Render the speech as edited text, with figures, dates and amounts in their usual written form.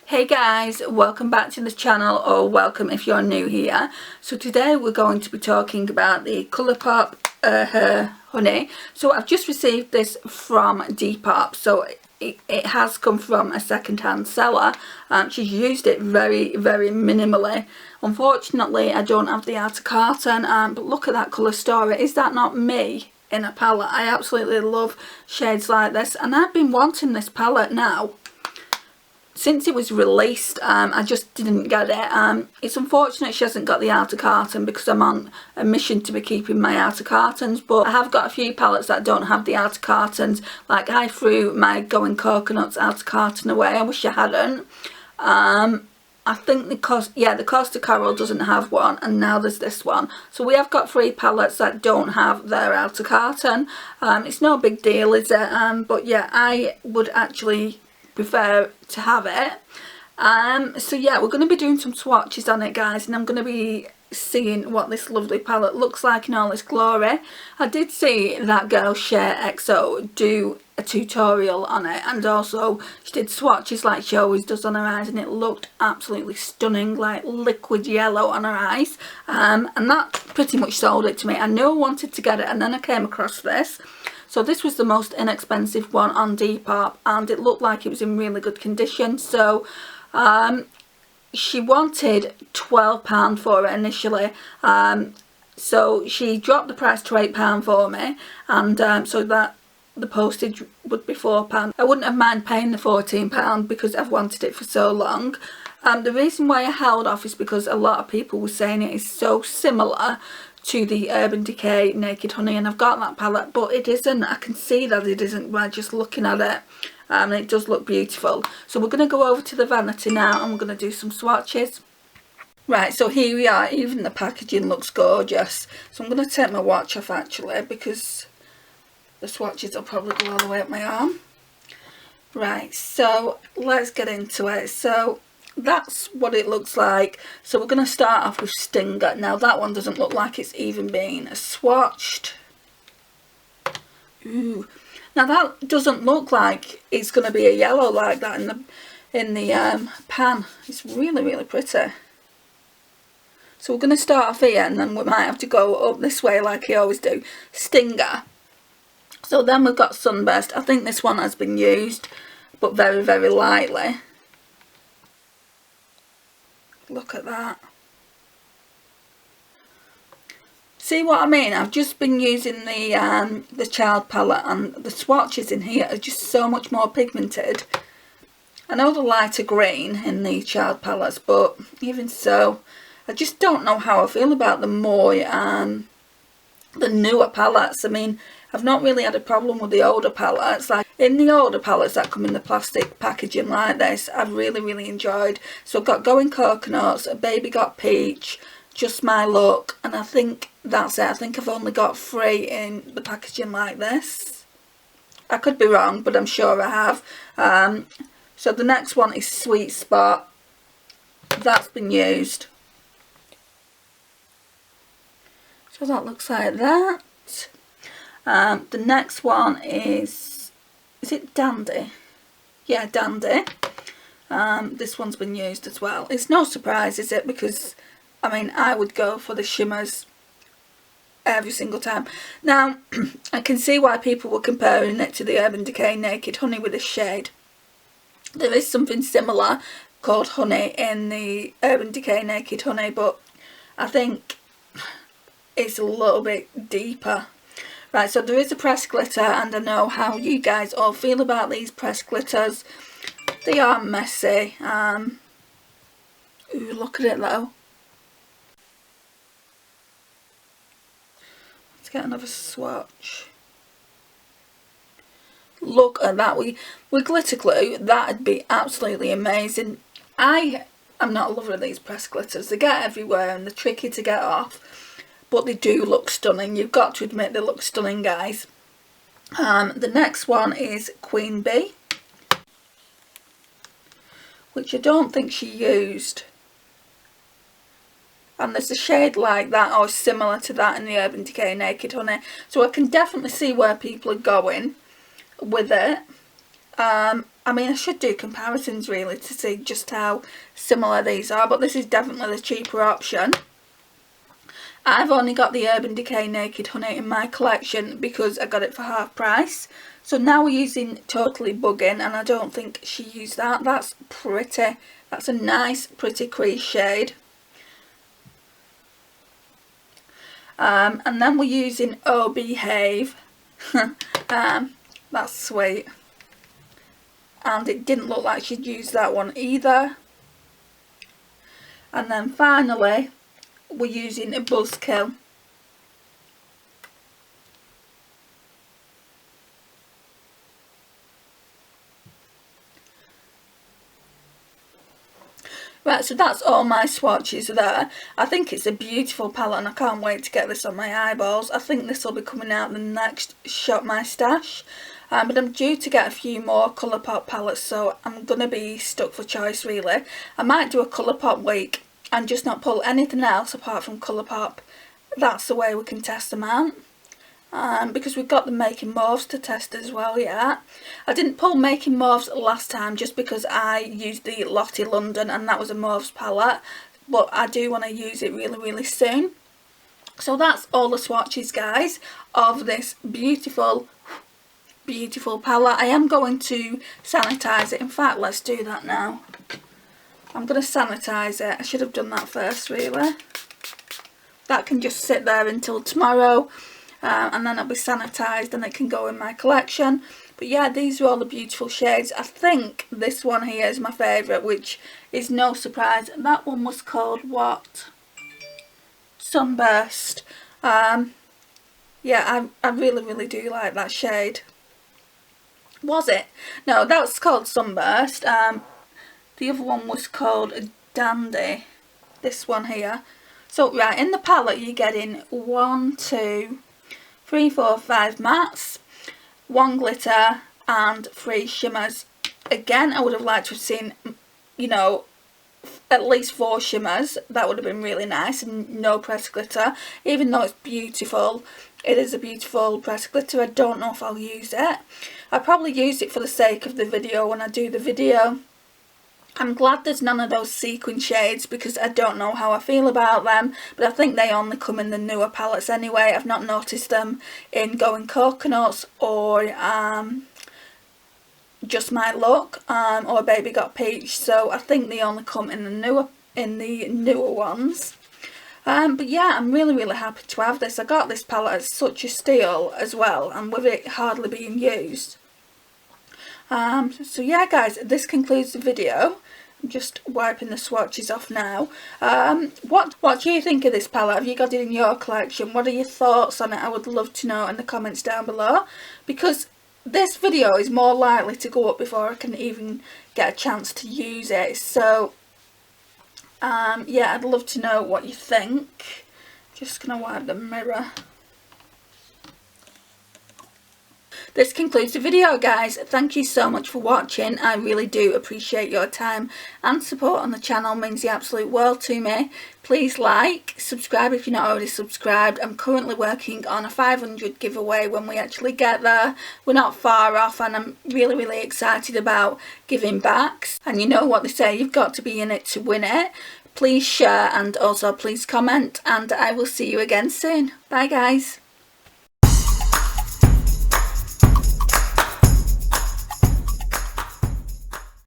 Hey guys, welcome back to the channel, or welcome if you're new here. So today we're going to be talking about the Colourpop Her Honey. So I've just received this from Depop, so it has come from a second-hand seller. She's used it very minimally. Unfortunately I don't have the outer carton, but look at that colour story. Is that not me in a palette? I absolutely love shades like this, and I've been wanting this palette now since it was released. I just didn't get it. It's unfortunate she hasn't got the outer carton because I'm on a mission to be keeping my outer cartons, but I have got a few palettes that don't have the outer cartons. Like I threw my Going Coconuts outer carton away. I wish I hadn't. I think the Costa Coral doesn't have one, and now there's this one. So we have got 3 palettes that don't have their outer carton. It's no big deal, is it? But yeah, I would actually prefer to have it. So yeah, we're going to be doing some swatches on it, guys, and I'm going to be seeing what this lovely palette looks like in all its glory. I did see that girl Share XO do a tutorial on it, and also she did swatches like she always does on her eyes, and it looked absolutely stunning, like liquid yellow on her eyes, and that pretty much sold it to me. I knew I wanted to get it, and then I came across this. So this was the most inexpensive one on Depop, and it looked like it was in really good condition. So she wanted £12 for it initially, so she dropped the price to £8 for me, and so that the postage would be £4. I wouldn't have mind paying the £14 because I've wanted it for so long. The reason why I held off is because a lot of people were saying it is so similar to the Urban Decay Naked Honey, and I've got that palette, but it isn't. I can see that it isn't by just looking at it, and it does look beautiful. So we're going to go over to the vanity now, and we're going to do some swatches. Right, so here we are. Even the packaging looks gorgeous. So I'm going to take my watch off actually, because the swatches will probably go all the way up my arm. Right, so let's get into it. So that's what it looks like. So we're going to start off with Stinger. Now that one doesn't look like it's even been swatched. Ooh. Now that doesn't look like it's going to be a yellow like that in the pan. It's really pretty. So we're going to start off here, and then we might have to go up this way like I always do. Stinger. So then we've got Sunburst. I think this one has been used, but very lightly. Look at that. See what I mean? I've just been using the Child palette, and the swatches in here are just so much more pigmented. I know the lighter green in the Child palettes, but even so, I just don't know how I feel about the more the newer palettes. I mean, I've not really had a problem with the older palettes. Like in the older palettes that come in the plastic packaging like this, I've really enjoyed. So I've got Going Coconuts, Baby Got Peach, Just My Look, and I think that's it. I think I've only got 3 in the packaging like this. I could be wrong, but I'm sure I have. So the next one is Sweet Spot. That's been used. So that looks like that. The next one is it Dandy? Yeah, Dandy. This one's been used as well. It's no surprise, is it? Because, I mean, I would go for the shimmers every single time. Now, I can see why people were comparing it to the Urban Decay Naked Honey with this shade. There is something similar called Honey in the Urban Decay Naked Honey, but I think it's a little bit deeper. Right, so there is a pressed glitter, and I know how you guys all feel about these pressed glitters. They are messy. Ooh, look at it though. Let's get another swatch. Look at that. With glitter glue, that'd be absolutely amazing. I am not a lover of these pressed glitters. They get everywhere and they're tricky to get off, but they do look stunning. You've got to admit they look stunning, guys. The next one is Queen Bee, which I don't think she used. And there's a shade like that or similar to that in the Urban Decay Naked Honey. So I can definitely see where people are going with it. I mean, I should do comparisons really to see just how similar these are, but this is definitely the cheaper option. I've only got the Urban Decay Naked Honey in my collection because I got it for half price. So now we're using Totally Buggin', and I don't think she used that. That's pretty. That's a nice, pretty crease shade. And then we're using Oh Behave. That's sweet. And it didn't look like she'd used that one either. And then finally, we're using a Buzzkill. Right, so that's all my swatches there. I think it's a beautiful palette and I can't wait to get this on my eyeballs. I think this will be coming out the next Shop My Stash. But I'm due to get a few more Colourpop palettes, so I'm going to be stuck for choice really. I might do a Colourpop week and just not pull anything else apart from Colourpop. That's the way we can test them out. Because we've got the Making Mauves to test as well, yeah. I didn't pull Making Mauves last time just because I used the Lottie London and that was a Mauves palette. But I do want to use it really, really soon. So that's all the swatches, guys, of this beautiful, beautiful palette. I am going to sanitize it. In fact, let's do that now. I'm going to sanitize it. I should have done that first, really. That can just sit there until tomorrow. And then it'll be sanitised and it can go in my collection. But yeah, these are all the beautiful shades. I think this one here is my favourite, which is no surprise. That one was called what? Sunburst. Yeah, I really, really do like that shade. Was it? No, that's called Sunburst. The other one was called Dandy. This one here. So right, in the palette you're getting 1, 2, 3, 4, 5 mattes, 1 glitter and 3 shimmers. Again, I would have liked to have seen, you know, at least 4 shimmers. That would have been really nice, and no pressed glitter. Even though it's beautiful, it is a beautiful pressed glitter. I don't know if I'll use it. I'll probably use it for the sake of the video when I do the video. I'm glad there's none of those sequin shades because I don't know how I feel about them, but I think they only come in the newer palettes anyway. I've not noticed them in Going Coconuts or Just My Look or Baby Got Peach, so I think they only come in the newer ones. But yeah, I'm really, really happy to have this. I got this palette at such a steal as well, and with it hardly being used. So yeah guys, this concludes the video. I'm just wiping the swatches off now. What do you think of this palette? Have you got it in your collection? What are your thoughts on it? I would love to know in the comments down below, because this video is more likely to go up before I can even get a chance to use it. So yeah, I'd love to know what you think. Just gonna wipe the mirror. This concludes the video, guys. Thank you so much for watching. I really do appreciate your time and support on the channel. It means the absolute world to me. Please like, subscribe if you're not already subscribed. I'm currently working on a 500 giveaway when we actually get there. We're not far off and I'm really, really excited about giving back. And you know what they say, you've got to be in it to win it. Please share and also please comment, and I will see you again soon. Bye guys.